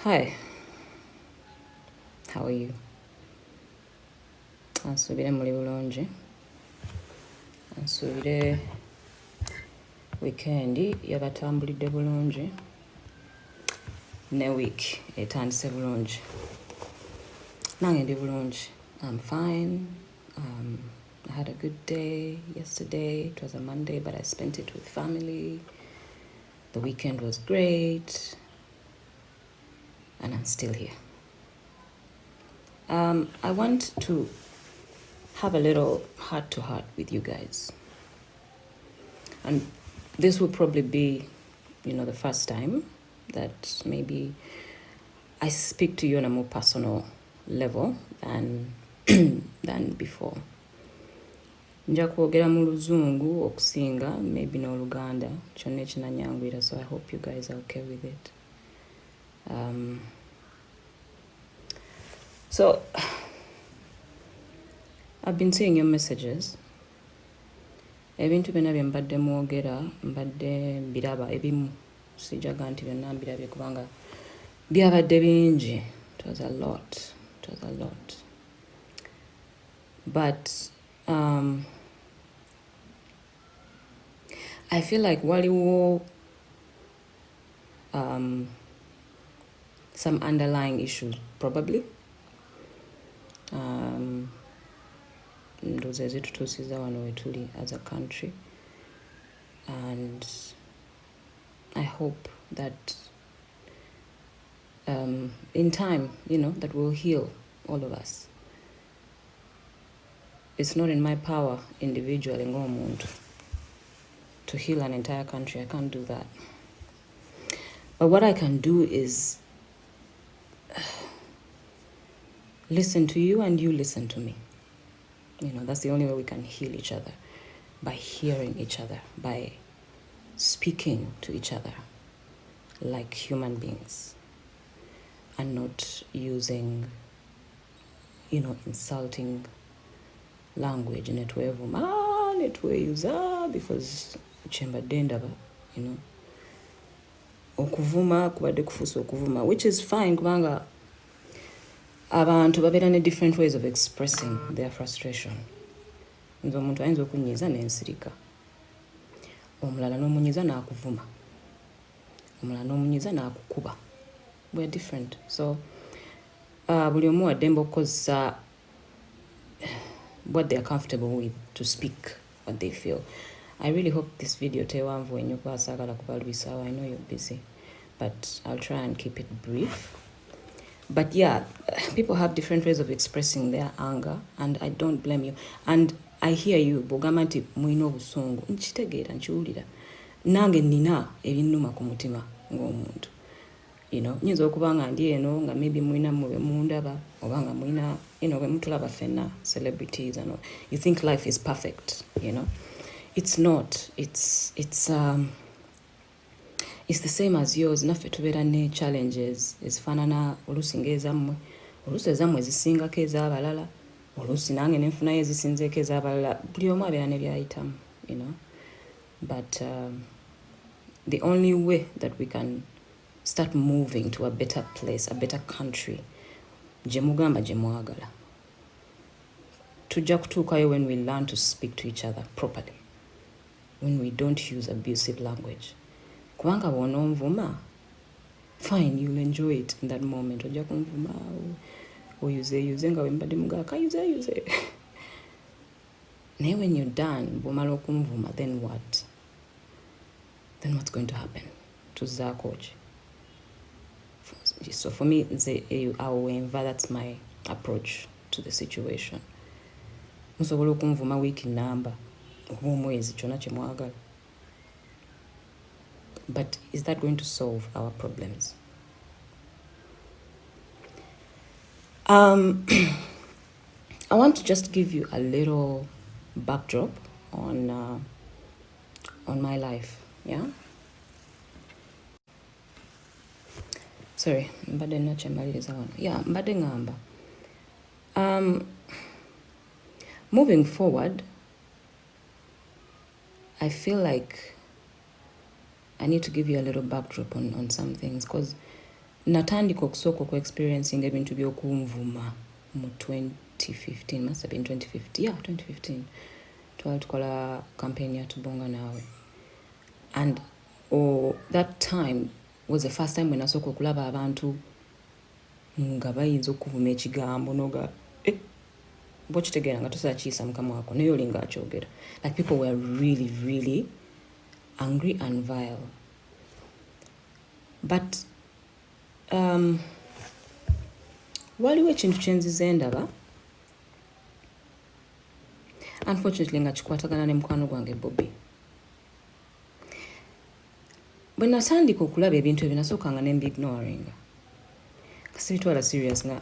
Hi, how are you? Ansubire muli bulungi. Ansubire weekend yabatambulidde bulungi. Ne week etandise bulungi. Nange ndi bulungi. I'm fine. I had a good day yesterday. It was a Monday, but I spent it with family. The weekend was great. And I'm still here. I want to have a little heart-to-heart with you guys. And this will probably be, the first time that maybe I speak to you on a more personal level than before. Nja kwogera mu luzungu okusinga, maybe n'oluganda, kyonna ekinanyangwira, so I hope you guys are okay with it. So, I've been seeing your messages. Ebintu byonna bye mbadde mwogera, mbadde mbiraba ebimu. Sijaga nti byonna mbirabye kubanga byabadde bingi. It was a lot. But I feel like waliwo some underlying issues, probably. Ndoze ezitutuusiza wano wetuli as a country, and I hope that in time, that will heal all of us. It's not in my power individually to heal an entire country. I can't do that. But what I can do is listen to you and you listen to me. That's the only way we can heal each other, by hearing each other, by speaking to each other like human beings, and not using, insulting language because okuvuma kubadde kufuusa okuvuma, which is fine kubanga abantu babeera ne different ways of expressing their frustration. Nze omuntu ayinza okunyiiza n'ensirika, omulala n'omunyiiza n'akuvuma, omulala n'omunyiiza n'akukuba. We're different. So buli omu wa ddembe okukozesa what they are comfortable with to speak what they feel. I really hope this video tewanvu ennyo kuba saagala kubalwisaawo. I know you're busy, but I'll try and keep it brief. But yeah, people have different ways of expressing their anger, and I don't blame you. And I hear you, bogamba nti mwina obusungu. Nkitegeera, nkiwulira. Nange nina ebinnuma ku mutima ng'omuntu. Nyinza okuba nga ndi eno nga maybe mwina mwe mundaba, oba nga mwina, bwe mutulaba ffenna, celebrities and all. You think life is perfect, It's not. It's the same as yours. Naffe tubeera ne challenges ezifaanana oluusi ng'ezammwe, oluusi ezammwe zisingako ez'abalala, oluusi nange nenfunayo ezisinzeeko ez'abalala. Buli omu abeera ne byayitamu, But the only way that we can start moving to a better place, a better country, gye mugamba gye mwagala, tujja kutuukayo when we learn to speak to each other properly, when we don't use abusive language. Kubanga bw'ononvuma, fine, you'll enjoy it in that moment. Ojja kunvuma, oyuze nga wembadde mugaka, use. Naye when you're done, bw'omala okunvuma, then what? Then what's going to happen? Tuzaako ki? So for me, that's my approach to the situation. Musobola okunvuma week namba, oba omwezi, kyonna kye mwagala. But is that going to solve our problems? I want to just give you a little backdrop on my life, yeah? Sorry, mbadde nakyemaliriza wano. Yeah, mbadde ngamba. Moving forward, I feel like I need to give you a little backdrop on some things, because natandika okusooka experiencing ebintu by'okunvuma mu 2015, must have been 2015, yeah, 2015. Twali tukola campaign ya Tubonga Nawe. And that time was the first time when nasooka okulaba abantu nga bayinza okuvuma ekigambo noga bw'okitegeera nga tosakiisa mukama wako naye olinga akyogera. Like people were really, really angry and vile. But waliwo ekintu kyenzize ndaba, unfortunately nga kikwatagana ne mukwano gwange Bobi. Bwe natandika okulaba ebintu ebyo nasookanga ne mbignoringa kasibitwala serious nga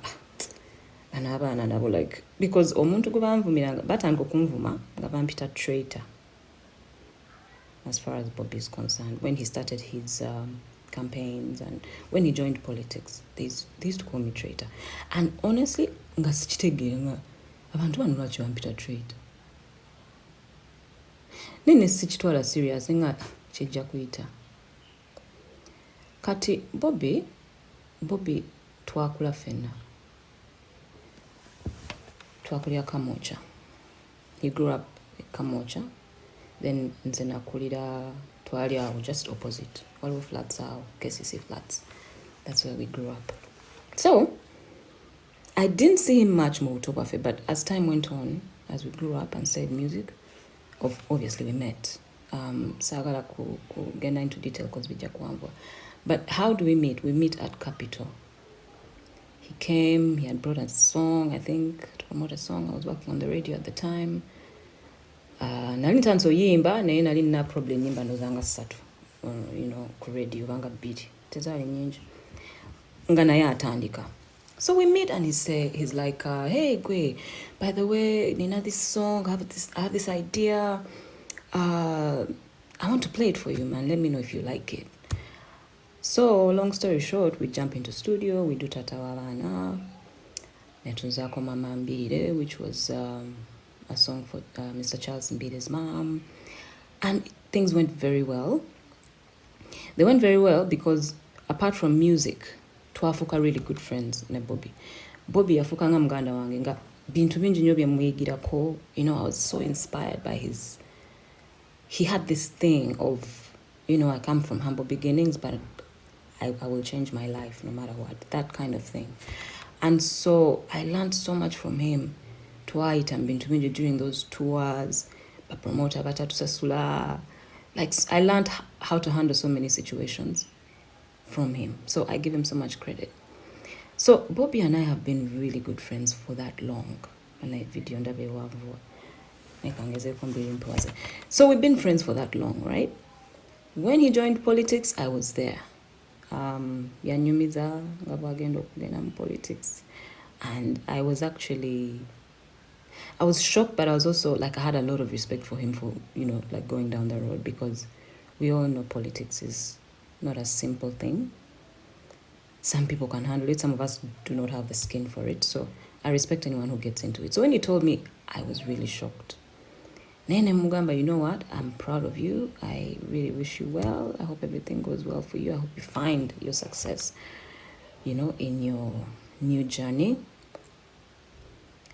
bano abaana nabo like, because omuntu gwe banvumiranga batandika okunvuma nga bampita traitor as far as Bobi is concerned. When he started his campaigns and when he joined politics, they used to call me traitor. And honestly, nga sikitegeera nga abantu bano lwaki bampita traitor. Nene sikitwala serious nga kijja kuyita. Kati Bobi twakula fenna. Twakulira Kamocha. He grew up in Kamocha. Then nze nakulira twali awo just opposite. Waliwo flats awo, KCC flats. That's where we grew up. So, I didn't see him much more Utobafe, but as time went on, as we grew up and said music, obviously we met. Sagala kugenda into detail because bija kuambwa. But how do we meet? We meet at Capitol. He came, he had brought a song, I think, to promote a song. I was working on the radio at the time. Nali ntanso yimba, naye nali nina problem yimba ndozanga ssatu. Ku radio, banga beat. Tezali nyingi. Nga naye atandika. So we meet and he's like, hey, Gwe, by the way, Nina, this song, I have this idea. I want to play it for you, man. Let me know if you like it. So, long story short, we jump into studio, we do Tatawalana, Netunzako Mama Mbide, which was a song for Mr. Charles Mbide's mom. And things went very well. They went very well because apart from music, twafuka really good friends ne Bobi. Bobi yafuka nga muganda wange nga bintu bingi nnyo bye muyigirako. I was so inspired by he had this thing of, I come from humble beginnings, but I will change my life no matter what, that kind of thing. And so I learned so much from him. Twice and bintu bingi during those tours, promoter batatu sasula. Like, I learned how to handle so many situations from him. So I give him so much credit. So Bobi and I have been really good friends for that long. So we've been friends for that long, right? When he joined politics, I was there. Yanyumiza ngabagendo kugenda mu politics. And I was shocked, but I was also like, I had a lot of respect for him for, like going down the road, because we all know politics is not a simple thing. Some people can handle it. Some of us do not have the skin for it. So I respect anyone who gets into it. So when he told me, I was really shocked. Nene Mugamba, you know what? I'm proud of you. I really wish you well. I hope everything goes well for you. I hope you find your success, in your new journey.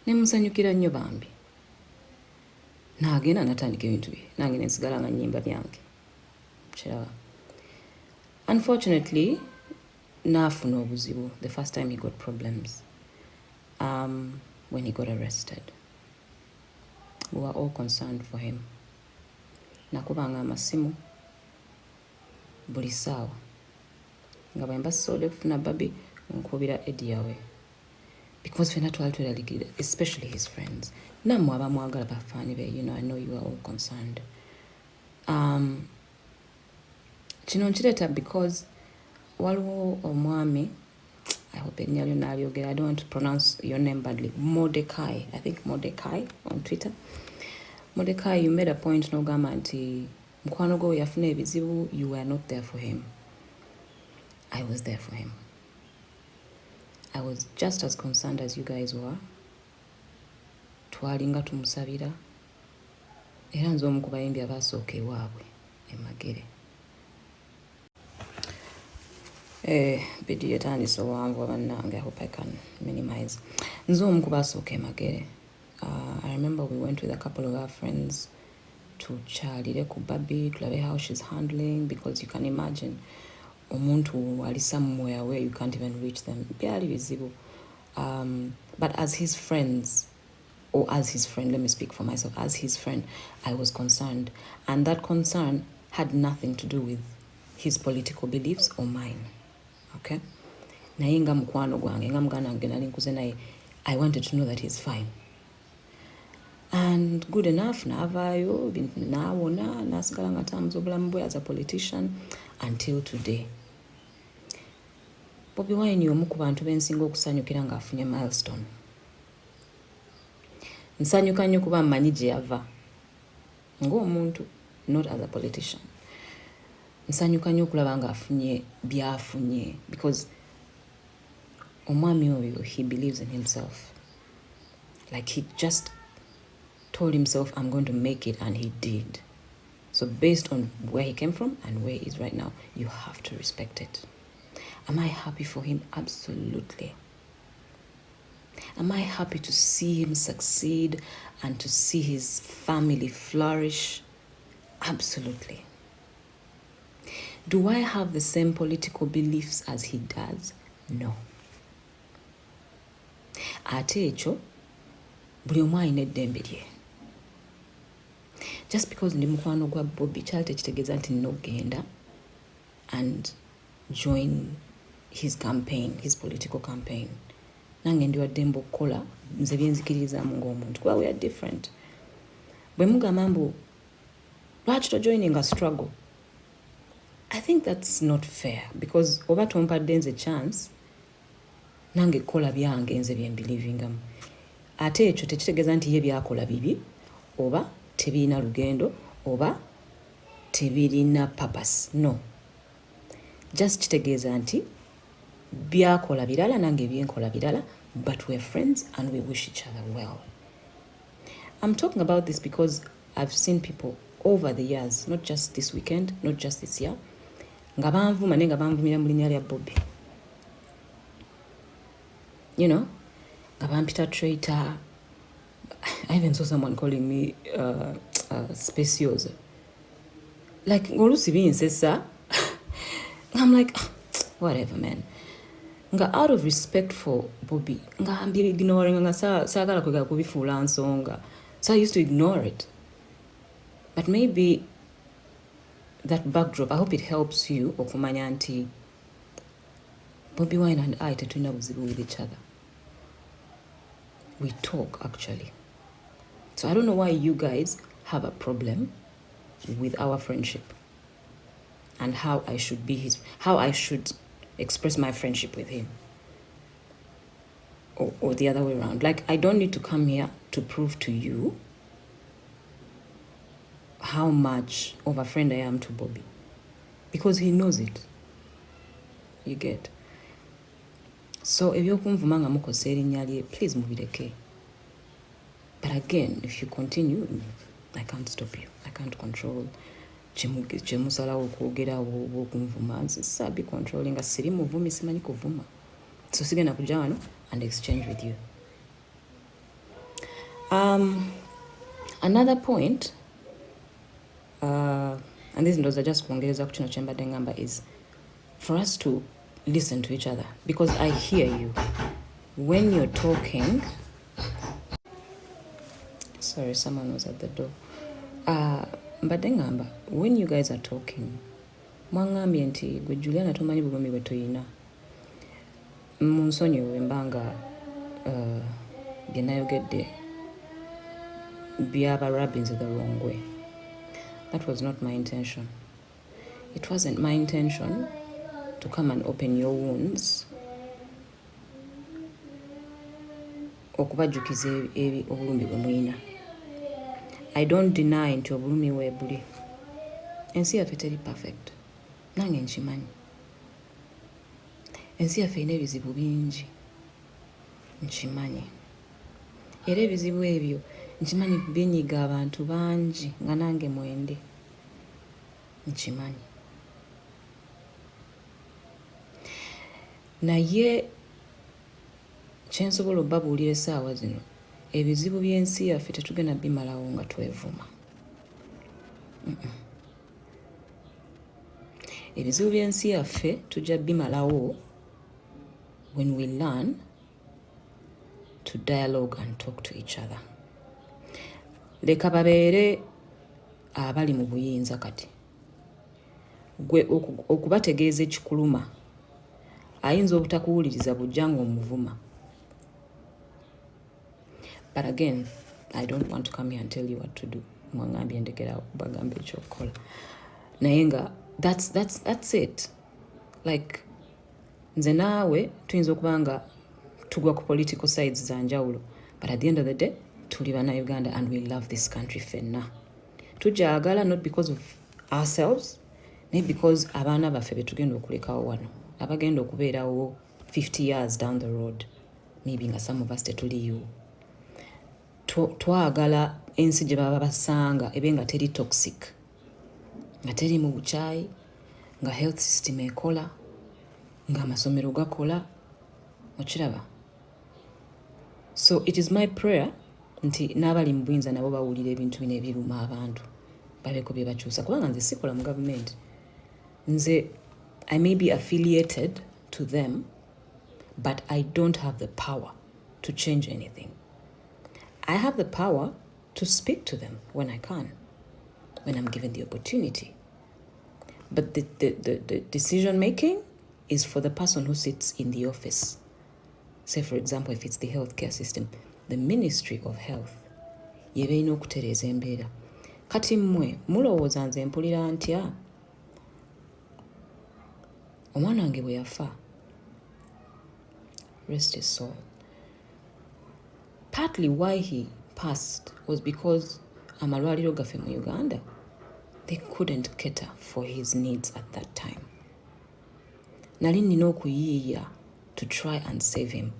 Nemusanyukira nnyo bambi. Naagenda natandika ebintu bye. Nange ne nsigala nga nnyimba byange. Kiraba. Unfortunately, naafuna obuzibu the first time he got problems. When he got arrested. We were all concerned for him. Nakubanga amasimu buli ssaawa. Nga bwe mbasobola okufuna Bobi nkubira Eddie yawe. Because fena twali tweralikirira, especially his friends. Nammwe abamwagala bafaani be, I know you are all concerned. Kino nkireta because waliwo omwami, I hope erinnya lyo nalyogera, I don't want to pronounce your name badly, Mordecai, I think Mordecai on Twitter. Mordecai, you made a point n'ogamba nti mukwano gwo yafuna ebizibu, you were not there for him. I was there for him. I was just as concerned as you guys were. Twalinga tumusabira. Era nze omu ku bayimbi abasooka ewaabwe e Magere. Video etandise owanvu abannange. I hope I can minimize. Nzo omukubasooka emagere. I remember we went with a couple of our friends to Charlie ku Bobi, tulabe how she's handling, because you can imagine omuntu ali somewhere where you can't even reach them. Byali bizibu. But as his friends, or as his friend, let me speak for myself, as his friend, I was concerned. And that concern had nothing to do with his political beliefs or mine. Okay? Naye nga mukwano gwange, nga muganda wange nali nkuze naye, I wanted to know that he's fine. And good enough, navaayo, nawona, nasigala nga tamuza obulamu bwe as a politician until today. Bobi Wine y'omu ku bantu bensinga okusanyukira ng'afunye milestone. Nsanyuka nnyo kuba mmanyi gye yava ng'omuntu, not as a politician. Nsanyuka nnyo okulaba ng'afunye by'afunye, because omwami oyo, he believes in himself. Like he just told himself, I'm going to make it, and he did. So based on where he came from and where he is right now, you have to respect it. Am I happy for him? Absolutely. Am I happy to see him succeed and to see his family flourish? Absolutely. Do I have the same political beliefs as he does? No. Ate ekyo buli omu alina eddembe lye. Just because ndi mukwano gwa Bobi kyali tekitegeeza nti nina okugenda and join his campaign, his political campaign. Nange ndi waddembe okukola nze byenzikiririzaamu ng'omuntu kuba we are different. Bwe mugamba mbu lwaki tojoining a struggle, I think that's not fair, because oba tompadde nze chance nange kola byange nze bye mbelivingamu. Ate ekyo tekitegeeza nti ye byakola bibi oba tebirina lugendo oba tebirina purpose. No. Just kitegeeza nti byakola birala nange byenkola birala, but we're friends and we wish each other well. I'm talking about this because I've seen people over the years, not just this weekend, not just this year, nga banvuma ne nga banvumira mu linnya lya Bobi. You know, nga bampita traitor. I even saw someone calling me speciosa. Like, ngolusi binsesa. I'm like, whatever, man. Nga out of respect for Bobi, nga ambi ignoring nga sagala kwega kubifuula nsonga. So I used to ignore it. But maybe that backdrop, I hope it helps you okumanya nti Bobi Wine and I tetulina buzibu with each other. We talk, actually. So I don't know why you guys have a problem with our friendship and how I should express my friendship with him, or the other way around. Like, I don't need to come here to prove to you how much of a friend I am to Bobi, because he knows it. You get? So if you're kumvumanga mukose erinnya lye, please mubireke. But again, if you continue, I can't stop you. I can't control. Chemusalawo okwogera okumvuma. Sabi controlling nga siri muvumi simanyi kuvuma. So sigenda kujja wano and exchange with you. Another point, and this ndoza just kuongeleza ku kino kyembadde ngamba, is for us to listen to each other, because I hear you when you're talking. Sorry, someone was at the door. Mbadde ngamba, when you guys are talking, mwangambye nti gwe Juliana tomanyi bulumi bwe tuyina. Munsonyiwe mbanga bye nayogedde byaba rubbing the wrong way. That was not my intention. It wasn't my intention to come and open your wounds, okubajukiza obulumi bwe muyina. I don't deny nti obulumi weebuli. Ensi yaffe teri perfect. Nange nkimanyi. Ensi yaffe erina ebizibu bingi. Nkimanyi. Era ebizibu ebyo nkimanyi binyiga abantu bangi nga nange mwende. Nkimanyi. naye kyensobola obabuulira essaawa zino ebizibu by'ensi yaffe tetugenda bimalawo nga twevuma. Ebizibu by'ensi yaffe tujja bimalawo when we learn to dialogue and talk to each other. Leka babeere abali mu buyinza kati. Gwe okubategeeza ekikuluma ayinza obutakuwuliriza bujja ng'omuvuma. But again, I don't want to come here and tell you what to do. Mwangambye ndekera bagambe ekyokukola. Naye nga that's it. Like nze naawe tuyinza okuba nga tugwa ku political sides za njawulo, but at the end of the day tuli Bannayuganda and we love this country ffenna. Tujaagala not because of ourselves, naye because abaana baffe betugenda okulekawo wano abagenda okubeerawo 50 years down the road, maybe nga some of us tetuliyo. Twagala ensi gye baba basanga ebe nga teri toxic, nga teri mu bukyayi, nga health system ekola, nga amasomero gakola. Okiraba? So it is my prayer nti n'abali mu buyinza nabo bawulira ebintu bino ebiruma abantu babeeko bye bakyusa, kubanga nze sikola mu government. Nze I may be affiliated to them, but I don't have the power to change anything. I have the power to speak to them when I can, when I'm given the opportunity. But the decision making is for the person who sits in the office. Say, for example, if it's the healthcare system, the Ministry of Health. Yebeina okutereeza embeera. Kati mmwe mulowooza nze mpulira ntya omwana wange bwe yafa, rest his soul. Partly why he passed was because amalwaliro gaffe mu Uganda, they couldn't cater for his needs at that time. Nali nina okuyiiya to try and save him.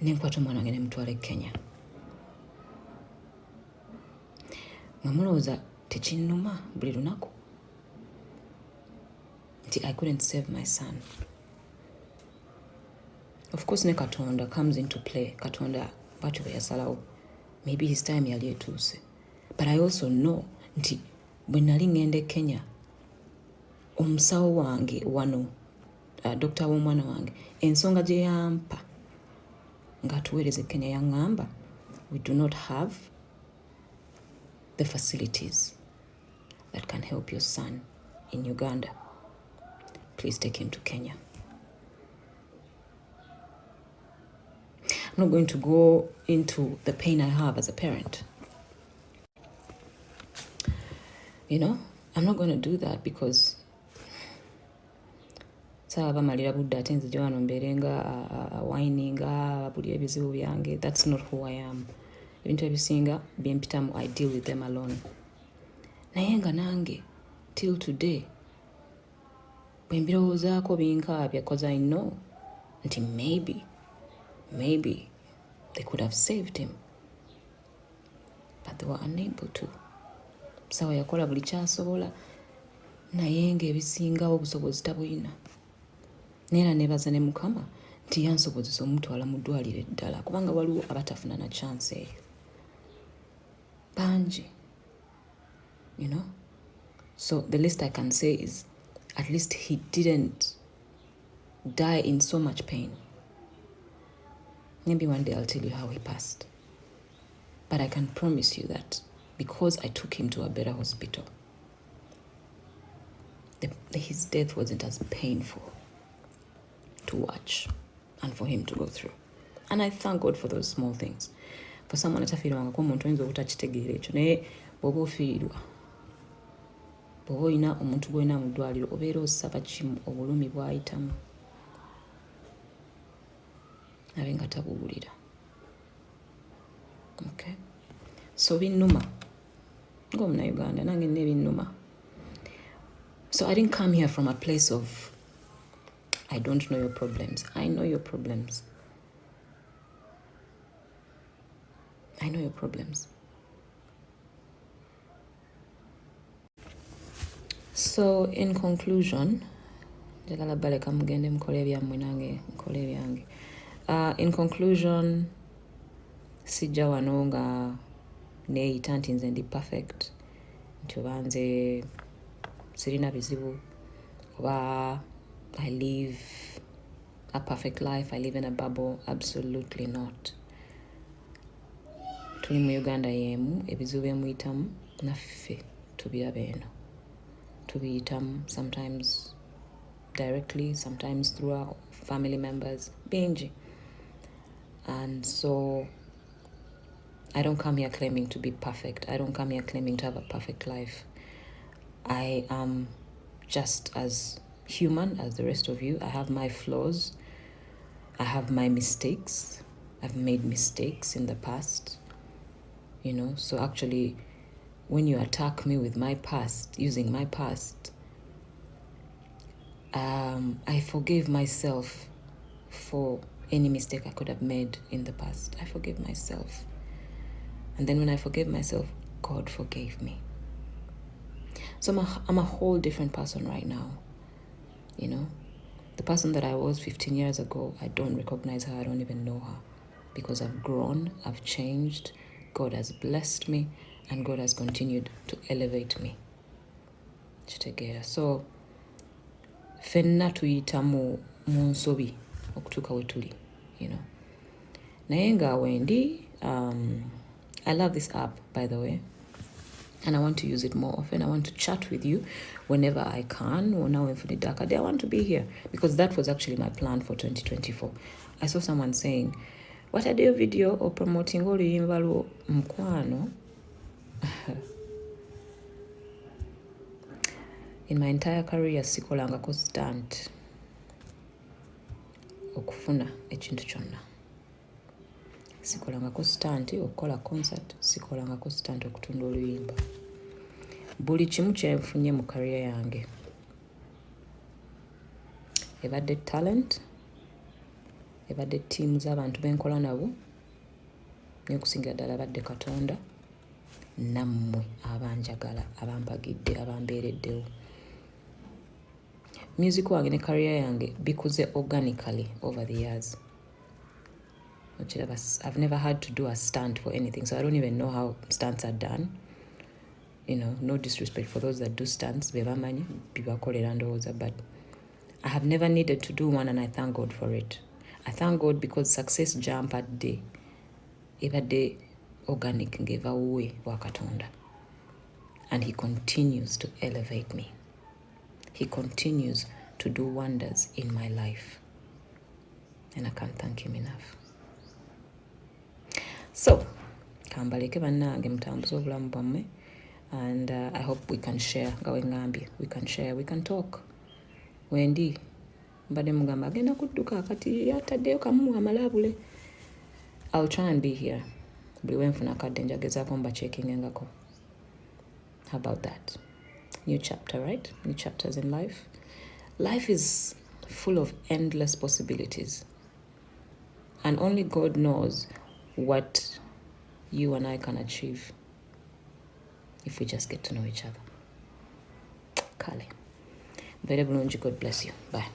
Nenkwata omwana wange ne mutwala e Kenya. Mamulowooza tekinnuma buli lunaku nti I couldn't save my son. Of course, ne Katonda comes into play. Katonda bwatyo bwe yasalawo. Maybe his time yali etuuse. But I also know nti bwe nali ngenda e Kenya, omusawo wange wano, Dr. w'omwana wange, ensonga gye yampa ng'atuweereza e Kenya yaŋŋamba, we do not have the facilities that can help your son in Uganda. Please take him to Kenya. I'm not going to go into the pain I have as a parent. You know, I'm not going to do that because saaba malira budde ate nzija wano mbeere nga whininga buli ebizibu byange. That's not who I am. Ebintu ebisinga byempitamu, I deal with them alone. Naye nga nange till today bwe mbirowoozaako binkaabya because I know nti maybe they could have saved him, but they were unable to. Sawa yakola buli kyasobola naye ng'ebisingawo obusobozi tabulina. Neera neebaza ne Mukama nti yansobozesa omutwala mu ddwaliro eddala, kubanga waliwo abatafuna na chance eyo bangi, you know. So the least I can say is at least he didn't die in so much pain. Maybe one day I'll tell you how he passed. But I can promise you that because I took him to a better hospital, his death wasn't as painful to watch and for him to go through. And I thank God for those small things. For someone atafiirwangako omuntu oyinza obutakitegeera ekyo, naye bw'oba ofiirwa, bw'oba olina omuntu gw'olina mu ddwaliro obeera osaba kimu obulumi bw'ayitamu abe nga tabuwulira. Okay? So binnuma ng'Omunnayuganda nange nina ebinnuma. So I didn't come here from a place of I don't know your problems. I know your problems. I know your problems. So in conclusion, njagala baleka mugende mukole ebyammwe nange nkole ebyange. In conclusion, sijja wano nga neeyita nti nze ndi perfect, nti oba nze sirina bizibu, oba I live a perfect life, I live in a bubble. Absolutely not. Tuli mu Uganda yemu, ebizibu byemuyitamu naffe tubiraba eno. Tubiyitamu sometimes directly, sometimes through our family members, bingi. And so I don't come here claiming to be perfect. I don't come here claiming to have a perfect life. I am just as human as the rest of you. I have my flaws. I have my mistakes. I've made mistakes in the past. So actually, when you attack me with my past, using my past, I forgive myself for any mistake I could have made in the past. I forgive myself. And then when I forgive myself, God forgave me. So I'm a whole different person right now. The person that I was 15 years ago, I don't recognize her. I don't even know her. Because I've grown, I've changed. God has blessed me, and God has continued to elevate me. So, fenna tuyita mu nsobi okutuuka we tuli, naye nga wendi. I love this app, by the way, and I want to use it more often. I want to chat with you whenever I can. Or now in Darker Day, I want to be here, because that was actually my plan for 2024. I saw someone saying, what I do a video or promoting oluyimba lwo mukwano. In my entire career, sikolangako stunt okufuna ekintu kyonna. Sikolangako stunt okukola concert, sikolangako stunt okutunda oluyimba. Buli kimu kyenfunye mu career yange ebadde talent, ebadde team z'abantu benkola nabo, n'okusingira ddala badde Katonda, nammwe abanjagala, abambagidde, abambeereddewo. Music wange ne career yange bikuze organically over the years. I've never had to do a stunt for anything, so I don't even know how stunts are done. No disrespect for those that do stunts, bebamanyi bibakolera ndowooza, but I have never needed to do one, and I thank God for it. I thank God because success jump at day ebadde organic ngeva uwe wa Katonda, and he continues to elevate me. He continues to do wonders in my life, and I can't thank him enough. So kambaleke bannange mutambuze obulamu bwammwe, and I hope we can share. Gawe ngambye, we can share, we can talk. Wendi mbadde mugamba agenda kudduka kati yataddeyo kamu amalabule. I'll try and be here. Buli wenfuna kadde njagezaako mbachekingengako. How about that? New chapter, right? New chapters in life. Life is full of endless possibilities, and only God knows what you and I can achieve if we just get to know each other. Kale. Very bulungi. God bless you. Bye.